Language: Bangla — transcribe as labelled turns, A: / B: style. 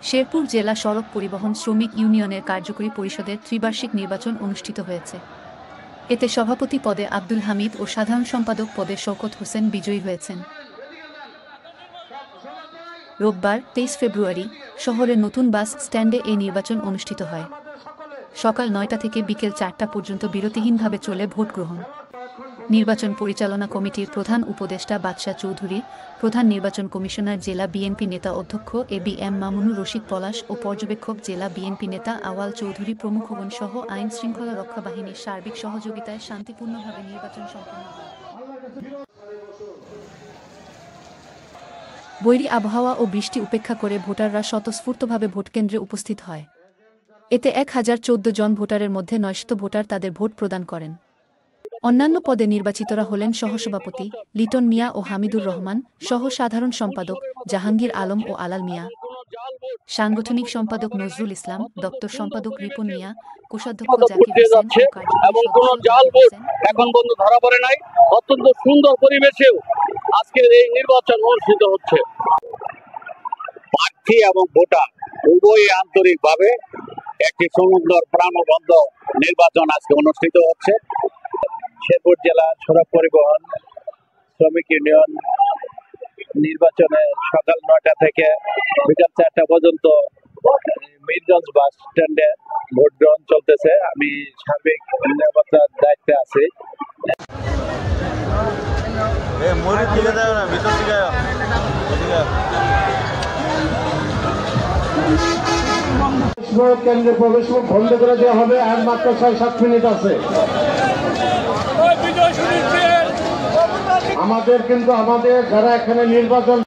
A: শেরপুর জেলা সড়ক পরিবহন শ্রমিক ইউনিয়নের কার্যকরী পরিষদের ত্রিবার্ষিক নির্বাচন অনুষ্ঠিত হয়েছে। এতে সভাপতি পদে আব্দুল হামিদ ও সাধারণ সম্পাদক পদে শওকত হোসেন বিজয়ী হয়েছেন। রোববার 23 ফেব্রুয়ারি শহরের নতুন বাস স্ট্যান্ডে এই নির্বাচন অনুষ্ঠিত হয়। সকাল ৯টা থেকে বিকেল ৪টা পর্যন্ত বিরতিহীনভাবে চলে ভোট গ্রহণ। নির্বাচন পরিচালনা কমিটির প্রধান উপদেষ্টা বাদশা চৌধুরী, প্রধান নির্বাচন কমিশনার জেলা বিএনপি নেতা অধ্যক্ষ এবিএম মামুনুর রশিদ পলাশ ও পর্যবেক্ষক জেলা বিএনপি নেতা আওয়াল চৌধুরী প্রমুখগণ সহ আইন শৃঙ্খলা রক্ষা বাহিনীর সার্বিক সহযোগিতায় শান্তিপূর্ণভাবে নির্বাচন সম্পন্ন হয়। বৈরী আবহাওয়া ও বৃষ্টি উপেক্ষা করে ভোটাররা স্বতঃস্ফূর্তভাবে ভোটকেন্দ্রে উপস্থিত হয়। এতে 1014 জন ভোটারের মধ্যে 900 ভোটার তাদের ভোট প্রদান করেন। অন্যান্য পদে নির্বাচিতরা হলেন সহসভাপতি লিটন মিয়া ও হামিদুর রহমান, সহ সাধারণ সম্পাদক জাহাঙ্গীর আলম ও আলাল মিয়া, সাংগঠনিক সম্পাদক নজরুল ইসলাম, দপ্তর সম্পাদক রিপন মিয়া, কোষাধ্যক্ষ জাকির হোসেন ও কার্যকরী সদস্য
B: এখন পর্যন্ত ধরা পড়ে নাই। অত্যন্ত সুন্দর পরিবেশেও আজকের এই নির্বাচন অনুষ্ঠিত হচ্ছে। প্রার্থী এবং ভোটার উভয়ই আন্তরিকভাবে একটি সুন্দর প্রাণবন্ত নির্বাচন আজকে অনুষ্ঠিত হচ্ছে। শেরপুর জেলা সড়ক পরিবহন শ্রমিক ইউনিয়ন নির্বাচনে সকাল ৯টা থেকে বিকাল ৪টা পর্যন্ত মিরগঞ্জ বাস স্ট্যান্ডে ভোট গ্রহণ চলতেছে। আমি সার্বিক নিরাপত্তার দায়িত্বে আছি।
C: কেন্দ্রে প্রবেশ বন্ধ করে দেওয়া হবে, আর মাত্র ৬-৭ মিনিট আছে। আমাদের যারা এখানে নির্বাচন